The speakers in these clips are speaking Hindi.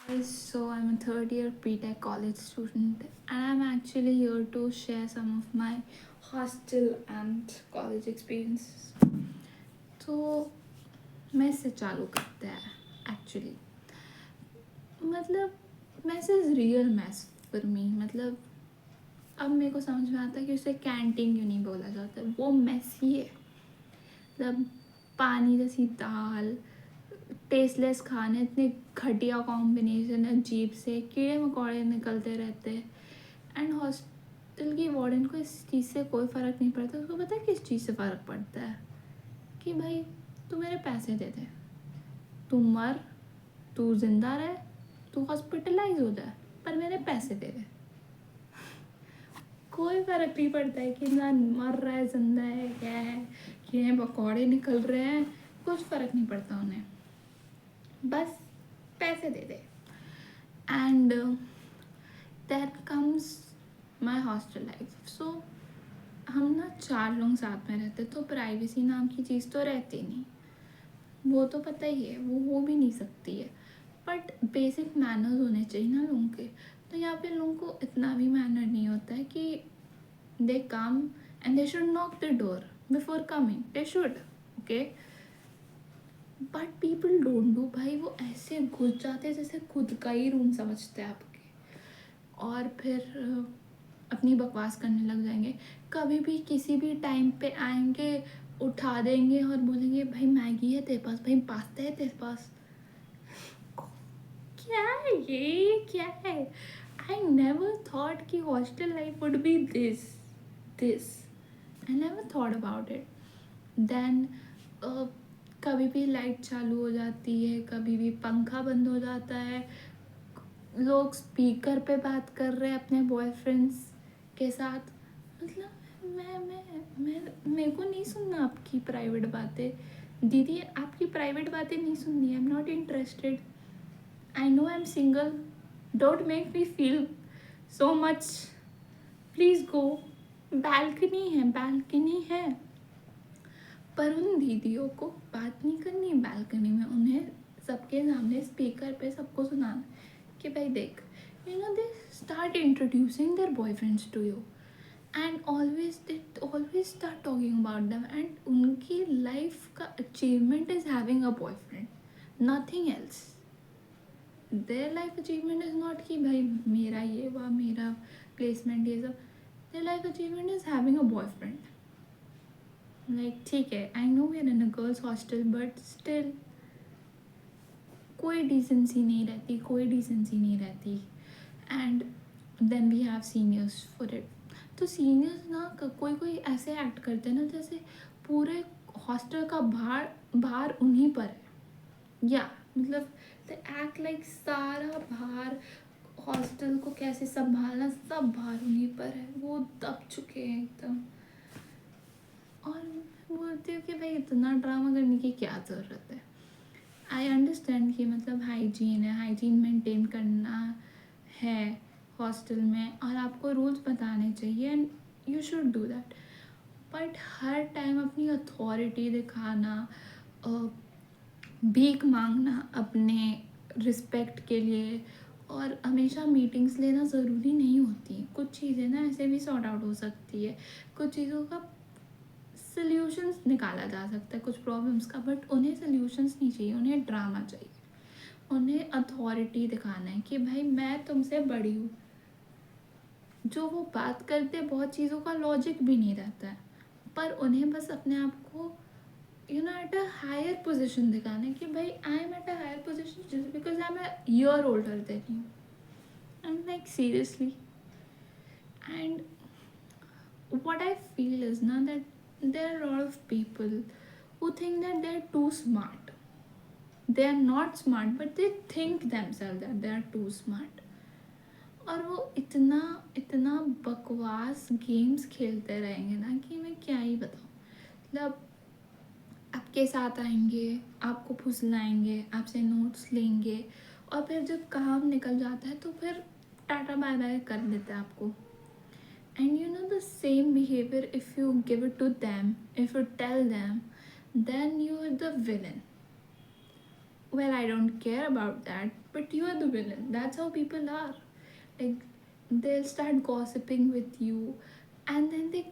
Guys, so I'm a third year BTech college student and I'm actually here to share some of my hostel and college experiences. तो मैस से चालू करते हैं एक्चुअली मतलब mess is real mess for me मतलब अब मेरे को समझ में आता है कि उसे कैंटीन क्यों नहीं बोला जाता, वो मैस ही है। मतलब पानी जैसी दाल, टेस्टलेस खाने, इतने घटिया कॉम्बिनेशन, अजीब से कीड़े मकोड़े निकलते रहते हैं। एंड हॉस्टल की वार्डन को इस चीज़ से कोई फ़र्क नहीं पड़ता। उसको पता है किस चीज़ से फ़र्क पड़ता है कि भाई तू मेरे पैसे दे दे, तू मर, तू जिंदा रहे, तू हॉस्पिटलाइज हो जाए, पर मेरे पैसे दे दे। कोई फ़र्क नहीं पड़ता है कि ना मर रहा है, जिंदा है, क्या है, कीड़े मकोड़े निकल रहे हैं, कुछ फ़र्क नहीं पड़ता उन्हें, बस पैसे दे दे। And then comes my hostel life. So हम ना 4 लोग साथ में रहते, तो प्राइवेसी नाम की चीज़ तो रहती नहीं, वो तो पता ही है, वो हो भी नहीं सकती है। बट बेसिक मैनर्स होने चाहिए ना लोगों के। तो यहाँ पे लोगों को इतना भी मैनर नहीं होता है कि they come and they should knock the door before coming, they should, okay, but people don't do. भाई वो ऐसे घुस जाते हैं जैसे खुद का ही रूम समझते हैं आपके, और फिर अपनी बकवास करने लग जाएंगे। कभी भी किसी भी टाइम पे आएंगे, उठा देंगे और बोलेंगे भाई मैगी है तेरे पास, भाई पास्ता है तेरे पास। क्या है ये, क्या है? आई नेवर थॉट कि hostel life would be this I never thought about it. Then कभी भी लाइट चालू हो जाती है, कभी भी पंखा बंद हो जाता है, लोग स्पीकर पे बात कर रहे हैं अपने बॉयफ्रेंड्स के साथ। मतलब मैं मेरे को नहीं सुनना आपकी प्राइवेट बातें। दीदी आपकी प्राइवेट बातें नहीं सुननी है, आई am not interested. I know I am single, don't make me feel so much, please go. Balcony है, पर उन दीदियों को बात नहीं करनी बालकनी में, उन्हें सबके सामने स्पीकर पे सबको सुनाना कि भाई देख, you know, they start introducing their boyfriends to you and always start talking about them, and उनकी लाइफ का achievement is having a boyfriend, nothing else. Their life achievement is not कि भाई मेरा ये हुआ, मेरा प्लेसमेंट, ये सब। Their life achievement is having a boyfriend. Like ठीक है, I know we are in a girls hostel, but still कोई डिसेंसी नहीं रहती, कोई डिसेंसी नहीं रहती। And then we have seniors for it. तो सीनियर्स ना कोई कोई ऐसे एक्ट करते हैं ना जैसे पूरे हॉस्टल का भार भार उन्हीं पर है, या मतलब दे एक्ट लाइक सारा भार हॉस्टल को कैसे संभालना, सब भार उन्हीं पर है, वो दब चुके हैं एकदम। और बोलती हूँ कि भाई इतना ड्रामा करने की क्या ज़रूरत है। आई अंडरस्टैंड कि मतलब हाइजीन है, हाइजीन मेंटेन करना है हॉस्टल में, और आपको रूल्स बताने चाहिए and you should do that. But her time अपनी अथॉरिटी दिखाना, भीख मांगना अपने रिस्पेक्ट के लिए, और हमेशा मीटिंग्स लेना ज़रूरी नहीं होती। कुछ चीज़ें ना ऐसे भी सॉर्ट आउट हो सकती है, कुछ चीज़ों का सल्यूशंस निकाला जा सकता है कुछ प्रॉब्लम्स का, बट उन्हें सल्यूशंस नहीं चाहिए, उन्हें ड्रामा चाहिए। उन्हें अथॉरिटी दिखाना है कि भाई मैं तुमसे बड़ी हूँ। जो वो बात करते हैं बहुत चीज़ों का लॉजिक भी नहीं रहता है, पर उन्हें बस अपने आप को you know at a higher position दिखाना है कि भाई I am at a higher position just because I am a year older than you. And like seriously, and what I feel is now that there are a lot of people who think that they're too smart. They are not smart, but they think themselves that they are too smart. और वो इतना इतना बकवास गेम्स खेलते रहेंगे ना कि मैं क्या ही बताऊँ। मतलब आपके साथ आएंगे, आपको फुसलाएंगे, आपसे नोट्स लेंगे, और फिर जब काम निकल जाता है तो फिर टाटा बाय बाय कर देते हैं आपको। And you know the same behavior, if you give it to them, if you tell them, then you are the villain. Well, I don't care about that, but you are the villain. That's how people are. Like, they'll start gossiping with you, and then they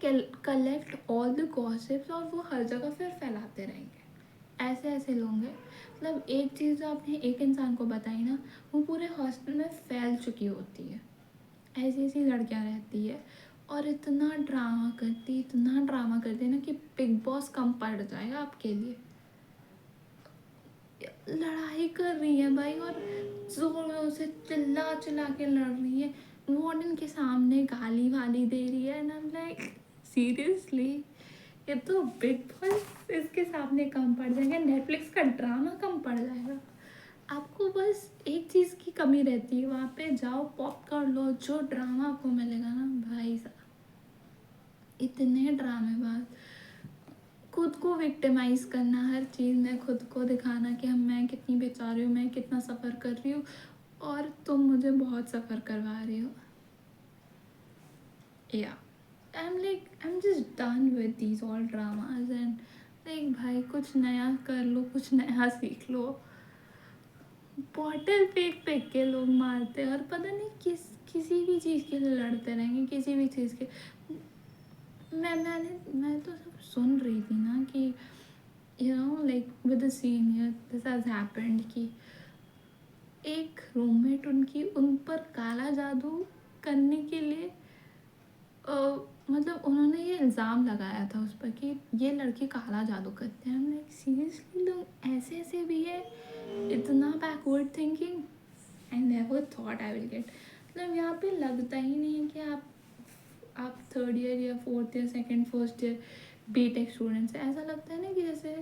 collect all the gossips और वो हर जगह फिर फैलाते रहेंगे. ऐसे ऐसे लोग हैं. मतलब एक चीज़ जो आपने एक इंसान को बताई ना, वो पूरे हॉस्टल में फैल चुकी होती है. ऐसी ऐसी लड़कियां रहती है और इतना ड्रामा करती है ना कि बिग बॉस कम पड़ जाएगा आपके लिए. लड़ाई कर रही है भाई, और जोरों से चिल्ला चिल्ला के लड़ रही है, वार्डन के सामने गाली वाली दे रही है. And I am like, seriously, ये तो बिग बॉस इसके सामने कम पड़ जाएगा, नेटफ्लिक्स का ड्रामा कम पड़ जाएगा. आपको बस एक चीज़ की कमी रहती है, वहाँ पे जाओ, पॉप कर लो, जो ड्रामा आपको मिलेगा ना भाई साहब, इतने ड्रामेबाज. खुद को विक्टिमाइज करना, हर चीज़ में खुद को दिखाना कि मैं कितनी बेचारी हूँ, मैं कितना सफ़र कर रही हूँ, और तुम मुझे बहुत सफ़र करवा रही हो. या I am just done with these all dramas. And like भाई, कुछ नया कर लो, कुछ नया सीख लो. बॉटल फेंक फेंक के लोग मारते हैं, और पता नहीं किसी भी चीज़ के लिए लड़ते रहेंगे, किसी भी चीज़ के. मैं तो सब सुन रही थी ना कि you know, like with the senior this has happened कि एक रूममेट उनकी उन पर काला जादू करने के लिए मतलब उन्होंने ये इल्ज़ाम लगाया था उस पर कि ये लड़के काला जादू करते हैं. लाइक सीरियसली, लोग ऐसे ऐसे भी है, इतना backward thinking. I never thought I will get. मतलब यहाँ पे लगता ही नहीं है कि आप थर्ड ईयर या fourth year, second, first year BTech students हैं. ऐसा लगता है ना कि जैसे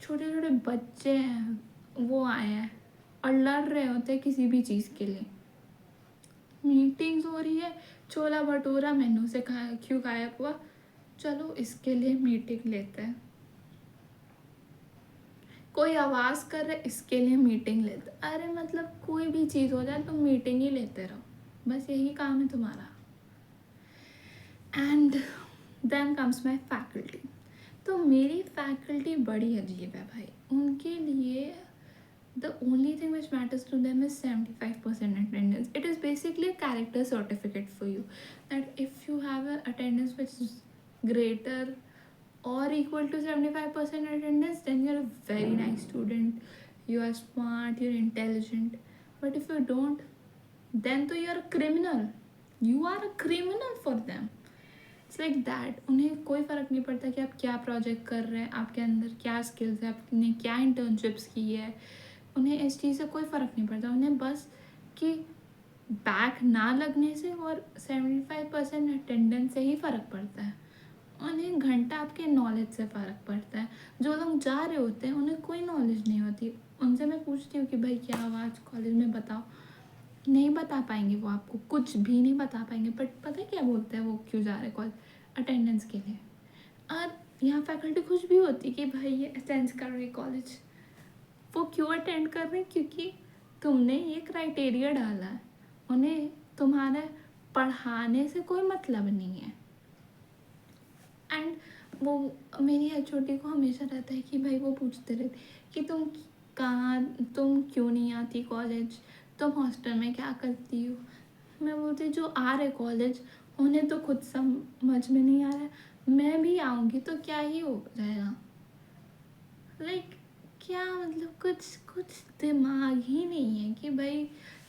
छोटे छोटे बच्चे हैं, वो आए हैं और लड़ रहे होते हैं किसी भी चीज़ के लिए. मीटिंग्स हो रही है, छोला भटूरा मेनू से क्यों गायब हुआ, चलो इसके लिए मीटिंग लेते हैं. कोई आवाज़ कर रहे, इसके लिए मीटिंग लेते. अरे मतलब कोई भी चीज़ हो जाए, तुम मीटिंग ही लेते रहो, बस यही काम है तुम्हारा. And then comes my faculty. तो मेरी फैकल्टी बड़ी अजीब है भाई. उनके लिए the only thing which matters to them is 75% attendance. It is basically a character certificate for you, that if you have an attendance which is greater or equal to 75% attendance, then you're a very nice student, you are smart, you're intelligent. But if you don't, then तो you're a criminal. You are a criminal for them. It's like that. उन्हें कोई फ़र्क नहीं पड़ता कि आप क्या प्रोजेक्ट कर रहे हैं, आपके अंदर क्या स्किल्स है, आपने क्या इंटर्नशिप्स की है. उन्हें इस चीज़ से कोई फ़र्क नहीं पड़ता. उन्हें बस कि बैक ना लगने से और 75% अटेंडेंस से ही फ़र्क पड़ता है. उन्हें घंटा आपके नॉलेज से फ़र्क पड़ता है. जो लोग जा रहे होते हैं उन्हें कोई नॉलेज नहीं होती. उनसे मैं पूछती हूँ कि भाई क्या हुआ आज कॉलेज में, बताओ. नहीं बता पाएंगे वो आपको, कुछ भी नहीं बता पाएंगे. बट पता है क्या बोलते हैं वो, क्यों जा रहे हैं कॉलेज, अटेंडेंस के लिए. और यहाँ फैकल्टी खुश भी होती कि भाई ये अटेंड कर रहे कॉलेज. वो क्यों अटेंड कर रहे हैं, क्योंकि तुमने ये क्राइटेरिया डाला है. उन्हें तुम्हारे पढ़ाने से कोई मतलब नहीं है. एंड वो मेरी एचओडी को हमेशा रहता है कि भाई, वो पूछते रहते कि तुम क्यों नहीं आती कॉलेज, तुम हॉस्टल में क्या करती हो. मैं बोलती जो आ रहे कॉलेज, उन्हें तो खुद समझ में नहीं आ रहा है, मैं भी आऊँगी तो क्या ही हो जाएगा. लाइक क्या मतलब, कुछ दिमाग ही नहीं है कि भाई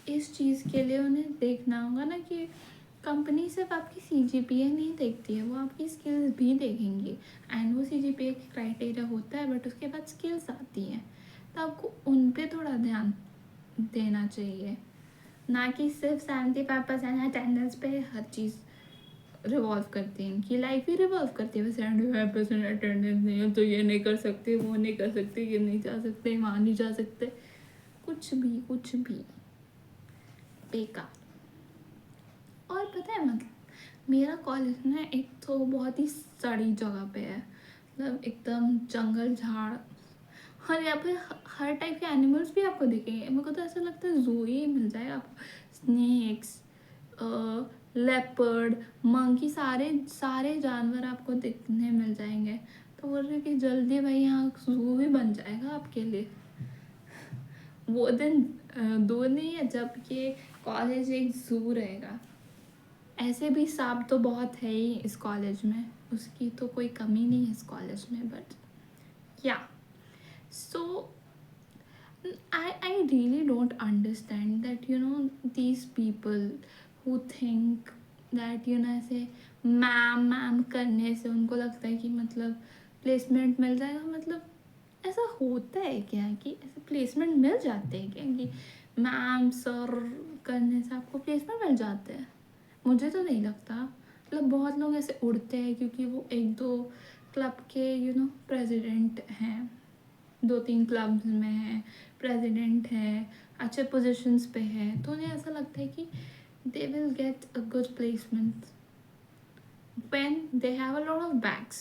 इस चीज़ के लिए उन्हें देखना होगा ना कि कंपनी सिर्फ आपकी CGPA नहीं देखती है, वो आपकी स्किल्स भी देखेंगी. एंड वो CGPA की क्राइटेरिया होता है, बट उसके बाद स्किल्स आती हैं, तो आपको उन पे थोड़ा ध्यान देना चाहिए, ना कि सिर्फ 75% अटेंडेंस पे हर चीज़ रिवॉल्व करती है. इनकी लाइफ ही रिवॉल्व करती है. 75% अटेंडेंस नहीं है तो ये नहीं कर सकते, वो नहीं कर सकते, ये नहीं जा सकते, वहाँ नहीं जा सकते. कुछ भी बेकार. और पता है मतलब मेरा कॉलेज ना एक तो बहुत ही सड़ी जगह पे है. मतलब एकदम जंगल झाड़, और यहाँ पे हर टाइप के एनिमल्स भी आपको दिखेंगे. मेरे को तो ऐसा लगता है जू ही मिल जाएगा आपको. स्नेक्स, लेपर्ड, मंकी, सारे जानवर आपको दिखने मिल जाएंगे. तो बोल रहे कि जल्दी भाई यहाँ जू भी बन जाएगा आपके लिए. वो दिन दूर नहीं है जब ये कॉलेज एक ज़ू रहेगा। ऐसे भी सांप तो बहुत है ही इस कॉलेज में, उसकी तो कोई कमी नहीं है इस कॉलेज में। बट या सो I really don't understand that these people who think that ऐसे मैम करने से उनको लगता है कि मतलब प्लेसमेंट मिल जाएगा। मतलब ऐसा होता है क्या कि ऐसे प्लेसमेंट मिल जाते हैं क्या कि मैम सर करने से आपको प्लेसमेंट मिल जाते हैं? मुझे तो नहीं लगता। मतलब बहुत लोग ऐसे उड़ते हैं क्योंकि वो एक दो क्लब के प्रेसिडेंट हैं, 2-3 क्लब्स में है, प्रेसिडेंट है, अच्छे पोजीशंस पे है, तो उन्हें ऐसा लगता है कि they will get a good placement when they have a lot of bags.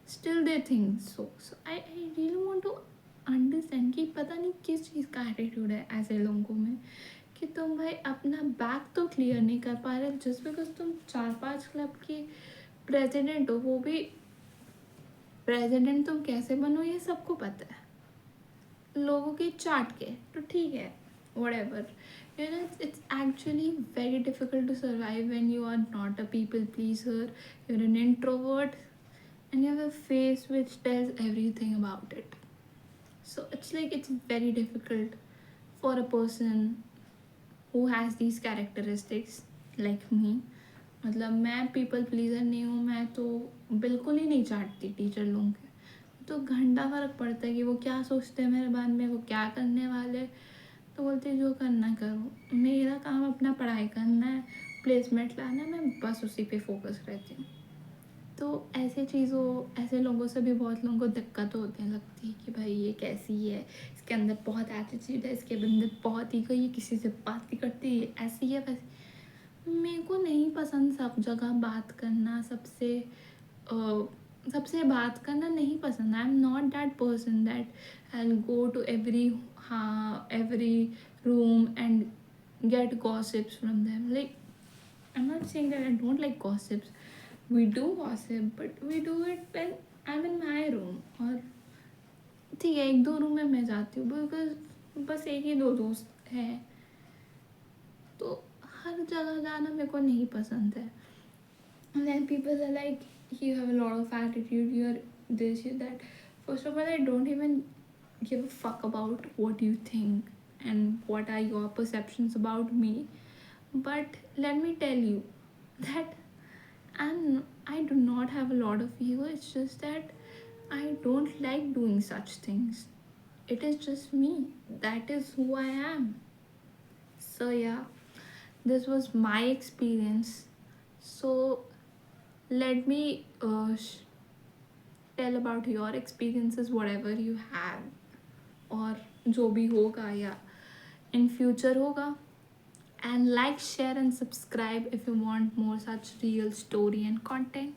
Still they think so I really want to understand कि पता नहीं किस चीज़ का एटीट्यूड है ऐसे लोगों में कि तुम भाई अपना बैग तो क्लियर नहीं कर पा रहे जस्ट बिकॉज तुम 4-5 क्लब के प्रेसिडेंट हो। वो भी प्रेसिडेंट तुम कैसे बनो ये सबको पता है, लोगों की चाट के, तो ठीक है whatever. It's actually very difficult to survive when you are not a people pleaser, you're an introvert, and you have a face which tells everything about it. So it's like it's very difficult for a person who has these characteristics like me. मतलब मैं पीपल प्लीज़र नहीं हूँ, मैं तो बिल्कुल ही नहीं चाटती टीचर लोगों के। तो घंटा फ़र्क पड़ता है कि वो क्या सोचते हैं मेरे बारे में, वो क्या करने वाले। तो बोलते जो करना करो, मेरा काम अपना पढ़ाई करना है, प्लेसमेंट लाना है, मैं बस उसी पे फोकस रहती हूँ। तो ऐसे लोगों से भी बहुत लोगों को दिक्कत होती है, लगती है कि भाई ये कैसी है, इसके अंदर बहुत एटीट्यूड है, इसके अंदर बहुत ईगो, ये किसी से बात नहीं करती, ये ऐसी है वैसी। मेरे को नहीं पसंद सब जगह बात करना, सबसे बात करना नहीं पसंद। I am not that person that I go to every room and get gossips from them. Like I am not saying that I don't like gossips, we do gossip but we do it when I am in my room. और ठीक है, 1-2 रूम में मैं जाती हूँ बिकॉज बस एक ही 2 दोस्त हैं, तो हर जगह जाना मेरे को नहीं पसंद है। And then people are like, you have a lot of attitude, you're this, you're that. First of all, I don't even give a fuck about what you think and what are your perceptions about me. But let me tell you that I do not have a lot of ego. It's just that I don't like doing such things. It is just me. That is who I am. So yeah, this was my experience. So let me tell about your experiences, whatever you have, और जो भी होगा या in future होगा. And like, share and subscribe if you want more such real story and content.